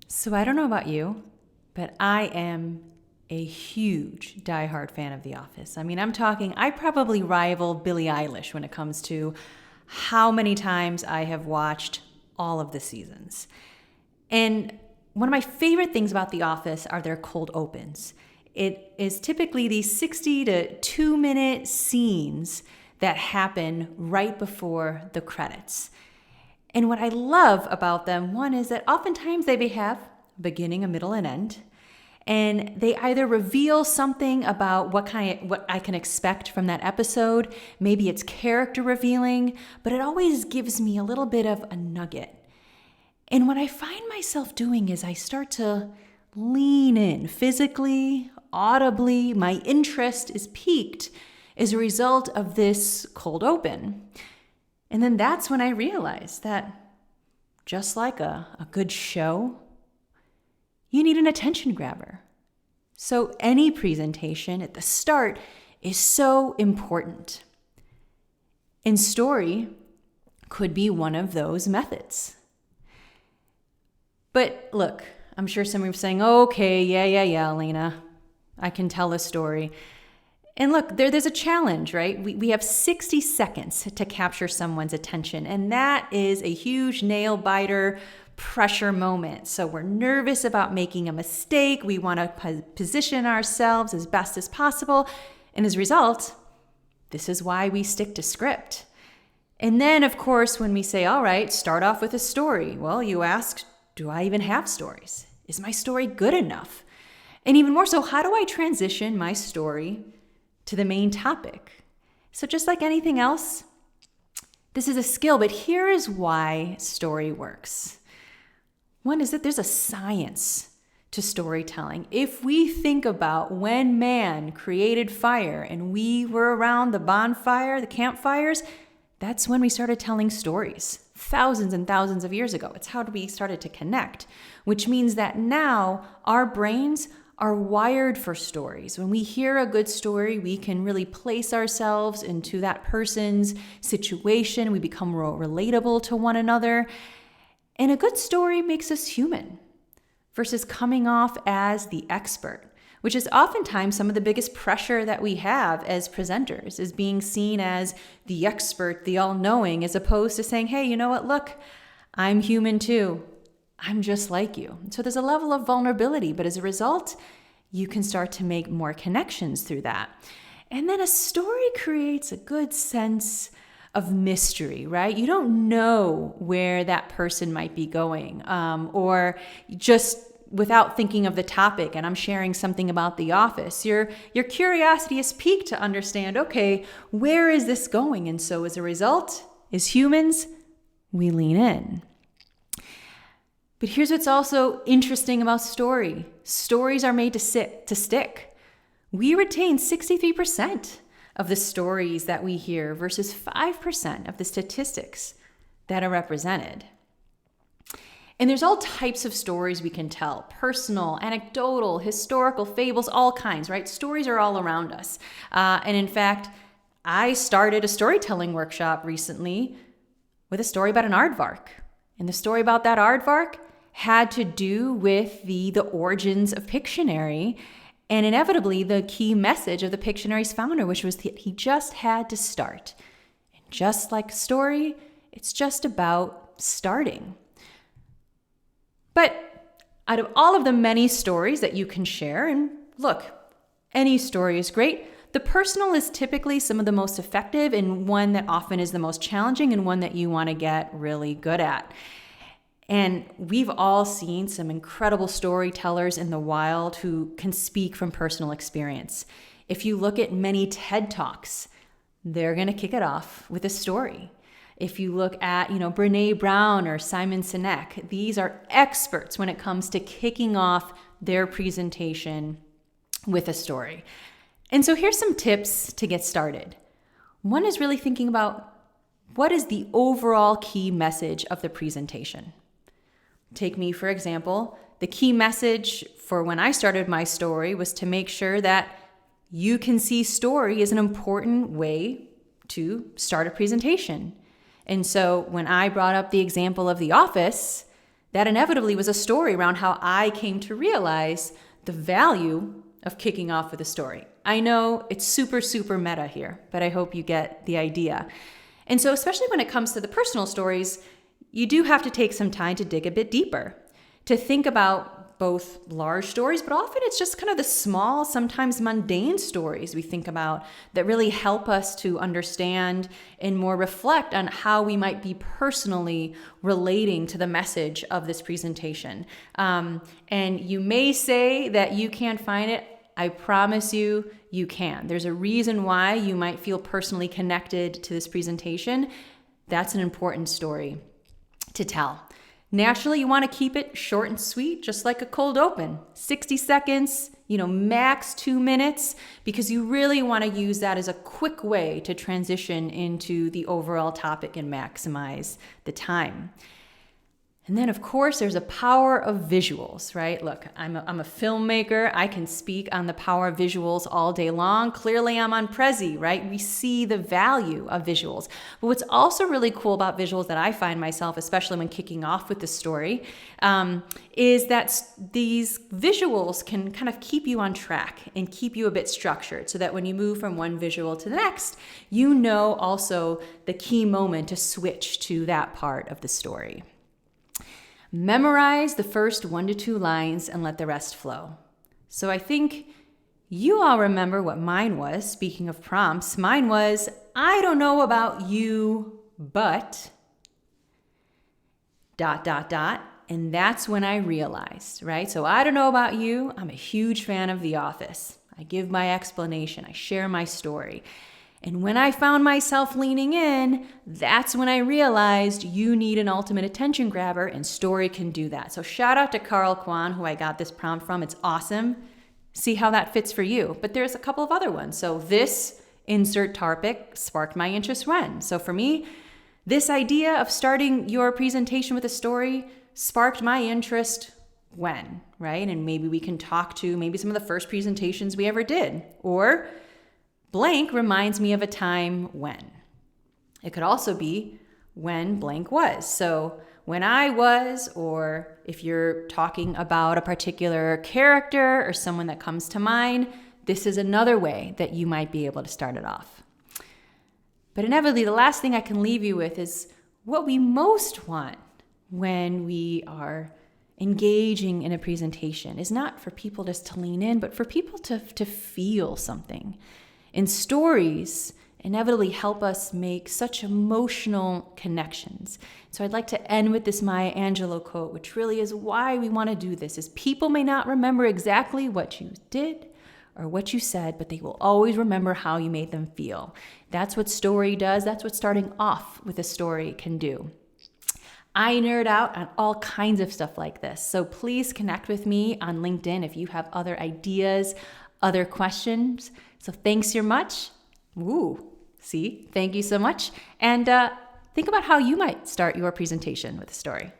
So I don't know about you, but I am a huge diehard fan of The Office. I mean, I probably rival Billie Eilish when it comes to how many times I have watched all of the seasons. And one of my favorite things about The Office are their cold opens. It is typically these 60 to 2-minute scenes that happen right before the credits. And what I love about them, one is that oftentimes they have a beginning, a middle, and end. And they either reveal something about what I can expect from that episode, maybe it's character revealing, but it always gives me a little bit of a nugget. And what I find myself doing is I start to lean in physically, audibly, my interest is piqued as a result of this cold open. And then that's when I realized that just like a good show, you need an attention grabber. So any presentation at the start is so important. And story could be one of those methods. But look, I'm sure some of you are saying, okay, yeah, Elena, I can tell a story. And look, there's a challenge, right? We have 60 seconds to capture someone's attention, and that is a huge nail biter pressure moment. So we're nervous about making a mistake. We want to position ourselves as best as possible. And as a result, this is why we stick to script. And then, of course, when we say, all right, start off with a story, well, you ask, do I even have stories? Is my story good enough? And even more so, how do I transition my story to the main topic? So just like anything else, this is a skill, but here is why story works. One is that there's a science to storytelling. If we think about when man created fire and we were around the bonfire, the campfires, that's when we started telling stories thousands and thousands of years ago. It's how we started to connect, which means that now our brains are wired for stories. When we hear a good story, we can really place ourselves into that person's situation. We become more relatable to one another. And a good story makes us human versus coming off as the expert, which is oftentimes some of the biggest pressure that we have as presenters, is being seen as the expert, the all-knowing, as opposed to saying, hey, you know what, look, I'm human too. I'm just like you. So there's a level of vulnerability, but as a result, you can start to make more connections through that. And then a story creates a good sense of mystery, right? You don't know where that person might be going, or just without thinking of the topic, and I'm sharing something about The Office, your curiosity is piqued to understand, okay, where is this going? And so as a result, as humans, we lean in. But here's what's also interesting about story. Stories are made to stick. We retain 63% of the stories that we hear versus 5% of the statistics that are represented. And there's all types of stories we can tell: personal, anecdotal, historical, fables, all kinds, right? Stories are all around us. And in fact, I started a storytelling workshop recently with a story about an aardvark. And the story about that aardvark had to do with the origins of Pictionary, and inevitably the key message of the Pictionary's founder, which was that he just had to start. And just like a story, it's just about starting. But out of all of the many stories that you can share, and look, any story is great, the personal is typically some of the most effective, and one that often is the most challenging, and one that you want to get really good at. And we've all seen some incredible storytellers in the wild who can speak from personal experience. If you look at many TED Talks, they're going to kick it off with a story. If you look at, Brené Brown or Simon Sinek, these are experts when it comes to kicking off their presentation with a story. And so here's some tips to get started. One is really thinking about what is the overall key message of the presentation. Take me, for example. The key message for when I started my story was to make sure that you can see story is an important way to start a presentation. And so when I brought up the example of The Office, That inevitably was a story around how I came to realize the value of kicking off with a story. I know it's super, super meta here, but I hope you get the idea. And so especially when it comes to the personal stories, you do have to take some time to dig a bit deeper, to think about both large stories, but often it's just kind of the small, sometimes mundane stories we think about that really help us to understand and more reflect on how we might be personally relating to the message of this presentation. And you may say that you can't find it. I promise you, you can. There's a reason why you might feel personally connected to this presentation. That's an important story to tell. Naturally, you want to keep it short and sweet, just like a cold open. 60 seconds, max 2 minutes, because you really want to use that as a quick way to transition into the overall topic and maximize the time. And then, of course, there's a power of visuals, right? Look, I'm a filmmaker. I can speak on the power of visuals all day long. Clearly, I'm on Prezi, right? We see the value of visuals. But what's also really cool about visuals that I find myself, especially when kicking off with the story, is that these visuals can kind of keep you on track and keep you a bit structured so that when you move from one visual to the next, you know also the key moment to switch to that part of the story. Memorize the first 1 to 2 lines and let the rest flow. So I think you all remember what mine was. Speaking of prompts, mine was, I don't know about you, but ... And that's when I realized, right? So I don't know about you. I'm a huge fan of The Office. I give my explanation. I share my story. And when I found myself leaning in, that's when I realized you need an ultimate attention grabber, and story can do that. So shout out to Carl Kwan, who I got this prompt from. It's awesome. See how that fits for you. But there's a couple of other ones. So this insert topic sparked my interest when. So for me, this idea of starting your presentation with a story sparked my interest when, right? And maybe we can talk to maybe some of the first presentations we ever did. Or blank reminds me of a time when. It could also be when blank was. So when I was, or if you're talking about a particular character or someone that comes to mind, this is another way that you might be able to start it off. But inevitably, the last thing I can leave you with is what we most want when we are engaging in a presentation is not for people just to lean in, but for people to feel something. And stories inevitably help us make such emotional connections. So I'd like to end with this Maya Angelou quote, which really is why we want to do this, is people may not remember exactly what you did or what you said, but they will always remember how you made them feel. That's what story does. That's what starting off with a story can do. I nerd out on all kinds of stuff like this. So please connect with me on LinkedIn if you have other ideas, other questions. So thanks so much. Thank you so much. And think about how you might start your presentation with a story.